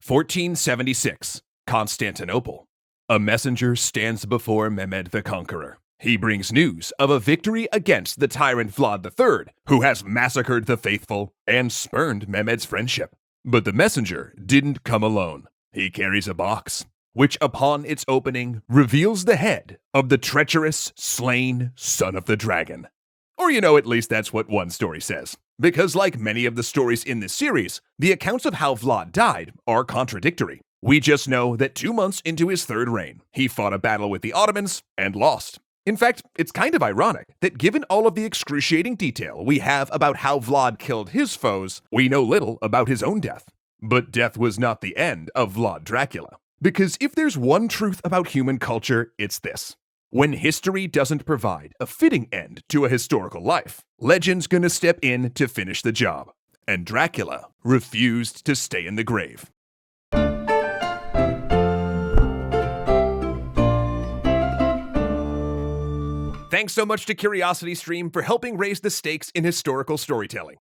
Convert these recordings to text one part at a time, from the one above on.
1476, Constantinople. A messenger stands before Mehmed the Conqueror. He brings news of a victory against the tyrant Vlad III, who has massacred the faithful and spurned Mehmed's friendship. But the messenger didn't come alone. He carries a box, which upon its opening reveals the head of the treacherous, slain son of the dragon. Or at least that's what one story says. Because like many of the stories in this series, the accounts of how Vlad died are contradictory. We just know that 2 months into his third reign, he fought a battle with the Ottomans and lost. In fact, it's kind of ironic that given all of the excruciating detail we have about how Vlad killed his foes, we know little about his own death. But death was not the end of Vlad Dracula. Because if there's one truth about human culture, it's this. When history doesn't provide a fitting end to a historical life, legend's gonna step in to finish the job. And Dracula refused to stay in the grave. Thanks so much to CuriosityStream for helping raise the stakes in historical storytelling.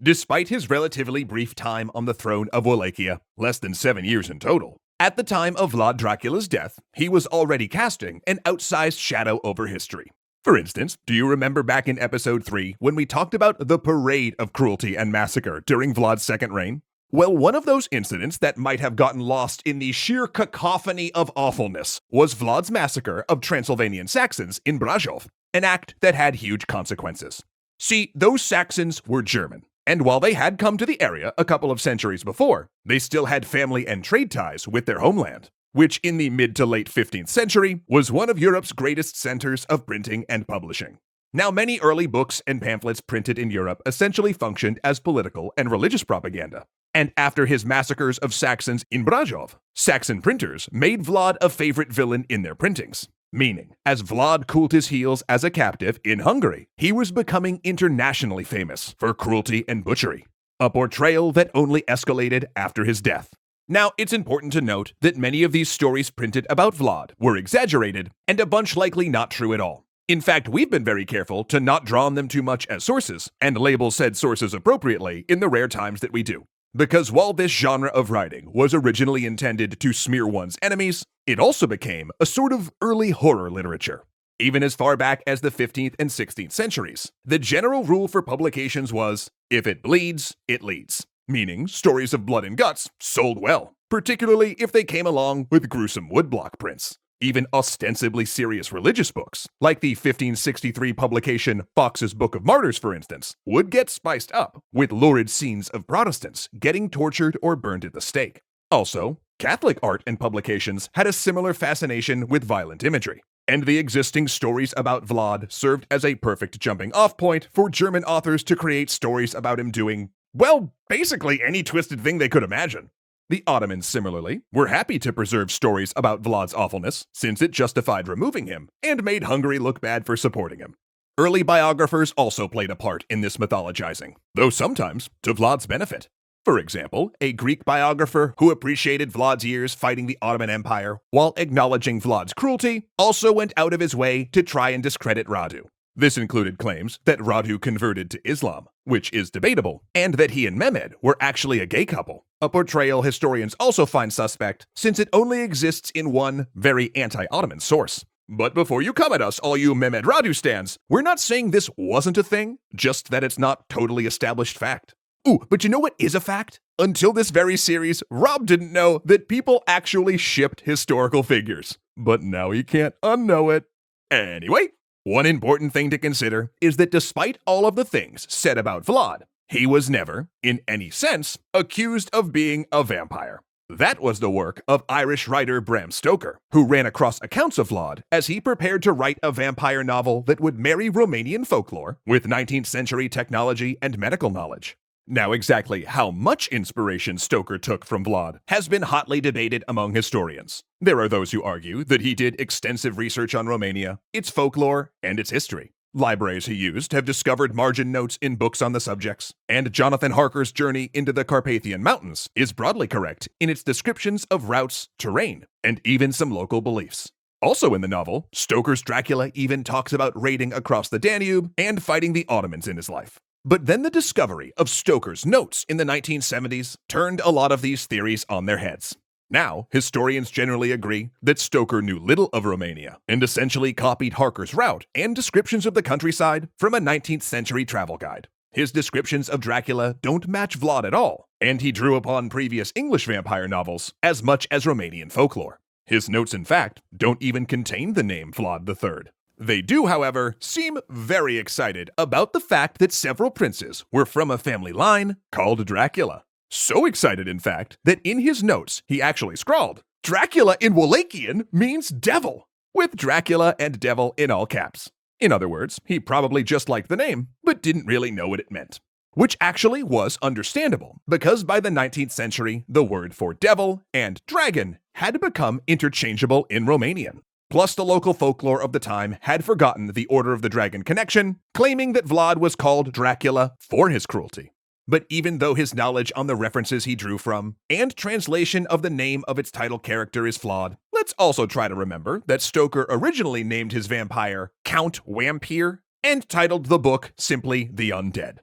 Despite his relatively brief time on the throne of Wallachia, less than 7 years in total, at the time of Vlad Dracula's death, he was already casting an outsized shadow over history. For instance, do you remember back in episode 3 when we talked about the parade of cruelty and massacre during Vlad's second reign? Well, one of those incidents that might have gotten lost in the sheer cacophony of awfulness was Vlad's massacre of Transylvanian Saxons in Brasov, an act that had huge consequences. See, those Saxons were German, and while they had come to the area a couple of centuries before, they still had family and trade ties with their homeland, which in the mid to late 15th century was one of Europe's greatest centers of printing and publishing. Now, many early books and pamphlets printed in Europe essentially functioned as political and religious propaganda. And after his massacres of Saxons in Brasov, Saxon printers made Vlad a favorite villain in their printings. Meaning, as Vlad cooled his heels as a captive in Hungary, he was becoming internationally famous for cruelty and butchery, a portrayal that only escalated after his death. Now, it's important to note that many of these stories printed about Vlad were exaggerated, and a bunch likely not true at all. In fact, we've been very careful to not draw on them too much as sources, and label said sources appropriately in the rare times that we do. Because while this genre of writing was originally intended to smear one's enemies, it also became a sort of early horror literature. Even as far back as the 15th and 16th centuries, the general rule for publications was, if it bleeds, it leads. Meaning, stories of blood and guts sold well, particularly if they came along with gruesome woodblock prints. Even ostensibly serious religious books, like the 1563 publication Fox's Book of Martyrs, for instance, would get spiced up with lurid scenes of Protestants getting tortured or burned at the stake. Also, Catholic art and publications had a similar fascination with violent imagery, and the existing stories about Vlad served as a perfect jumping-off point for German authors to create stories about him doing, well, basically any twisted thing they could imagine. The Ottomans, similarly, were happy to preserve stories about Vlad's awfulness, since it justified removing him and made Hungary look bad for supporting him. Early biographers also played a part in this mythologizing, though sometimes to Vlad's benefit. For example, a Greek biographer who appreciated Vlad's years fighting the Ottoman Empire while acknowledging Vlad's cruelty also went out of his way to try and discredit Radu. This included claims that Radu converted to Islam, which is debatable, and that he and Mehmed were actually a gay couple, a portrayal historians also find suspect since it only exists in one very anti-Ottoman source. But before you come at us, all you Mehmed Radu stans, we're not saying this wasn't a thing, just that it's not totally established fact. Ooh, but you know what is a fact? Until this very series, Rob didn't know that people actually shipped historical figures. But now he can't unknow it. Anyway, one important thing to consider is that despite all of the things said about Vlad, he was never, in any sense, accused of being a vampire. That was the work of Irish writer Bram Stoker, who ran across accounts of Vlad as he prepared to write a vampire novel that would marry Romanian folklore with 19th century technology and medical knowledge. Now, exactly how much inspiration Stoker took from Vlad has been hotly debated among historians. There are those who argue that he did extensive research on Romania, its folklore, and its history. Libraries he used have discovered margin notes in books on the subjects, and Jonathan Harker's journey into the Carpathian Mountains is broadly correct in its descriptions of routes, terrain, and even some local beliefs. Also in the novel, Stoker's Dracula even talks about raiding across the Danube and fighting the Ottomans in his life. But then the discovery of Stoker's notes in the 1970s turned a lot of these theories on their heads. Now, historians generally agree that Stoker knew little of Romania and essentially copied Harker's route and descriptions of the countryside from a 19th century travel guide. His descriptions of Dracula don't match Vlad at all, and he drew upon previous English vampire novels as much as Romanian folklore. His notes, in fact, don't even contain the name Vlad III. They do, however, seem very excited about the fact that several princes were from a family line called Dracula. So excited, in fact, that in his notes he actually scrawled, "Dracula in Wallachian means devil," with Dracula and devil in all caps. In other words, he probably just liked the name, but didn't really know what it meant. Which actually was understandable, because by the 19th century, the word for devil and dragon had become interchangeable in Romanian. Plus, the local folklore of the time had forgotten the Order of the Dragon connection, claiming that Vlad was called Dracula for his cruelty. But even though his knowledge on the references he drew from and translation of the name of its title character is flawed, let's also try to remember that Stoker originally named his vampire Count Wampir and titled the book simply The Undead.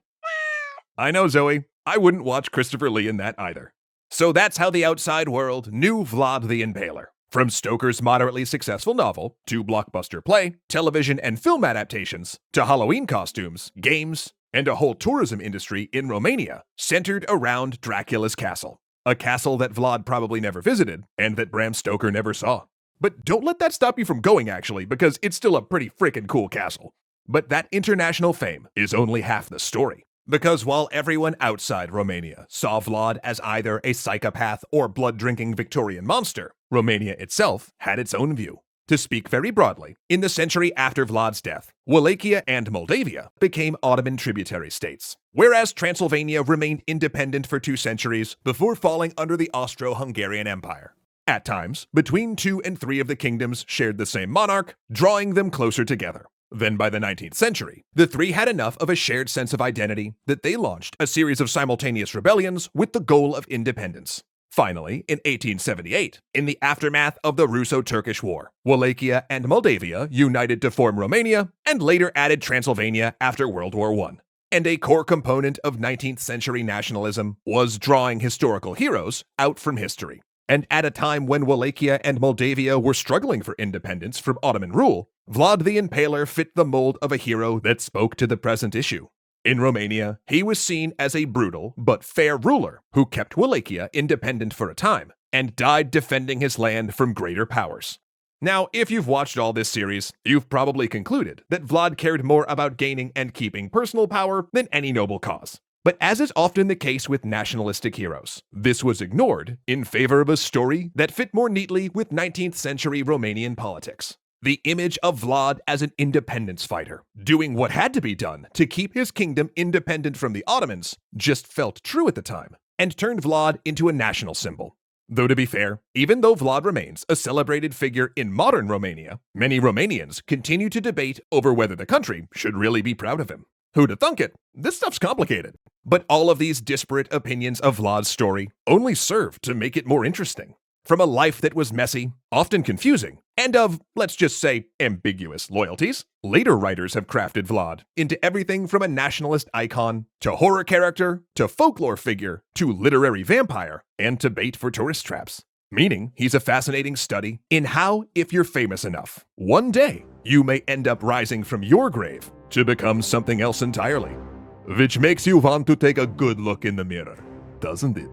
I know, Zoe, I wouldn't watch Christopher Lee in that either. So that's how the outside world knew Vlad the Impaler. From Stoker's moderately successful novel, to blockbuster play, television and film adaptations, to Halloween costumes, games, and a whole tourism industry in Romania centered around Dracula's castle. A castle that Vlad probably never visited, and that Bram Stoker never saw. But don't let that stop you from going, actually, because it's still a pretty freaking cool castle. But that international fame is only half the story. Because while everyone outside Romania saw Vlad as either a psychopath or blood-drinking Victorian monster, Romania itself had its own view. To speak very broadly, in the century after Vlad's death, Wallachia and Moldavia became Ottoman tributary states, whereas Transylvania remained independent for 2 centuries before falling under the Austro-Hungarian Empire. At times, between 2 and 3 of the kingdoms shared the same monarch, drawing them closer together. Then by the 19th century, the 3 had enough of a shared sense of identity that they launched a series of simultaneous rebellions with the goal of independence. Finally, in 1878, in the aftermath of the Russo-Turkish War, Wallachia and Moldavia united to form Romania and later added Transylvania after World War I. And a core component of 19th century nationalism was drawing historical heroes out from history. And at a time when Wallachia and Moldavia were struggling for independence from Ottoman rule, Vlad the Impaler fit the mold of a hero that spoke to the present issue. In Romania, he was seen as a brutal but fair ruler who kept Wallachia independent for a time and died defending his land from greater powers. Now, if you've watched all this series, you've probably concluded that Vlad cared more about gaining and keeping personal power than any noble cause. But as is often the case with nationalistic heroes, this was ignored in favor of a story that fit more neatly with 19th century Romanian politics. The image of Vlad as an independence fighter, doing what had to be done to keep his kingdom independent from the Ottomans, just felt true at the time, and turned Vlad into a national symbol. Though to be fair, even though Vlad remains a celebrated figure in modern Romania, many Romanians continue to debate over whether the country should really be proud of him. Who'da thunk it? This stuff's complicated. But all of these disparate opinions of Vlad's story only serve to make it more interesting. From a life that was messy, often confusing, and of, let's just say, ambiguous loyalties, later writers have crafted Vlad into everything from a nationalist icon, to horror character, to folklore figure, to literary vampire, and to bait for tourist traps. Meaning, he's a fascinating study in how, if you're famous enough, one day you may end up rising from your grave to become something else entirely. Which makes you want to take a good look in the mirror, doesn't it?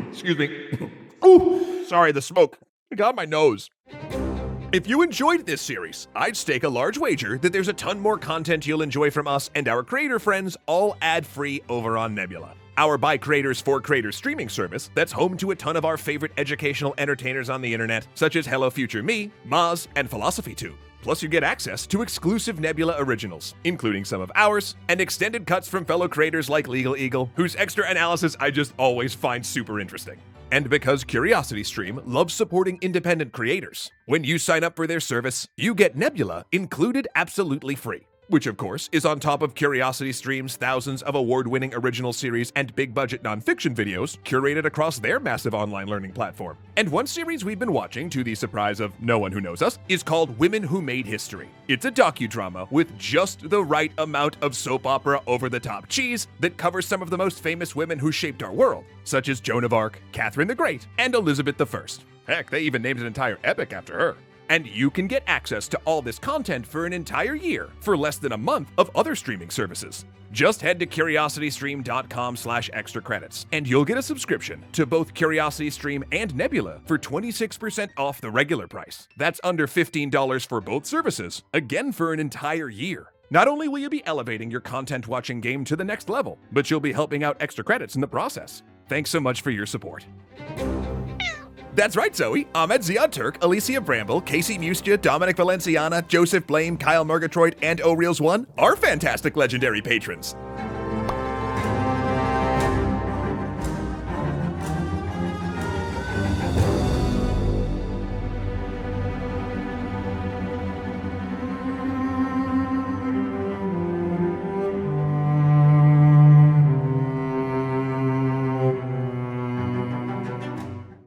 Excuse me. Ooh, sorry, the smoke. I got my nose. If you enjoyed this series, I'd stake a large wager that there's a ton more content you'll enjoy from us and our creator friends, all ad-free over on Nebula, our by creators for creators streaming service that's home to a ton of our favorite educational entertainers on the internet, such as Hello Future Me, Maz, and Philosophy Tube. Plus, you get access to exclusive Nebula originals, including some of ours, and extended cuts from fellow creators like Legal Eagle, whose extra analysis I just always find super interesting. And because CuriosityStream loves supporting independent creators, when you sign up for their service, you get Nebula included absolutely free. which of course is on top of CuriosityStream's thousands of award-winning original series and big-budget nonfiction videos curated across their massive online learning platform. And one series we've been watching, to the surprise of no one who knows us, is called Women Who Made History. It's a docudrama with just the right amount of soap opera over-the-top cheese that covers some of the most famous women who shaped our world, such as Joan of Arc, Catherine the Great, and Elizabeth I. Heck, they even named an entire epic after her. And you can get access to all this content for an entire year for less than a month of other streaming services. Just head to curiositystream.com/extra credits, and you'll get a subscription to both CuriosityStream and Nebula for 26% off the regular price. That's under $15 for both services, again for an entire year. Not only will you be elevating your content watching game to the next level, but you'll be helping out Extra Credits in the process. Thanks so much for your support. That's right, Zoe. Ahmed Ziad Turk, Alicia Bramble, Casey Mustia, Dominic Valenciana, Joseph Blame, Kyle Murgatroyd, and O'Reels1 are fantastic legendary patrons.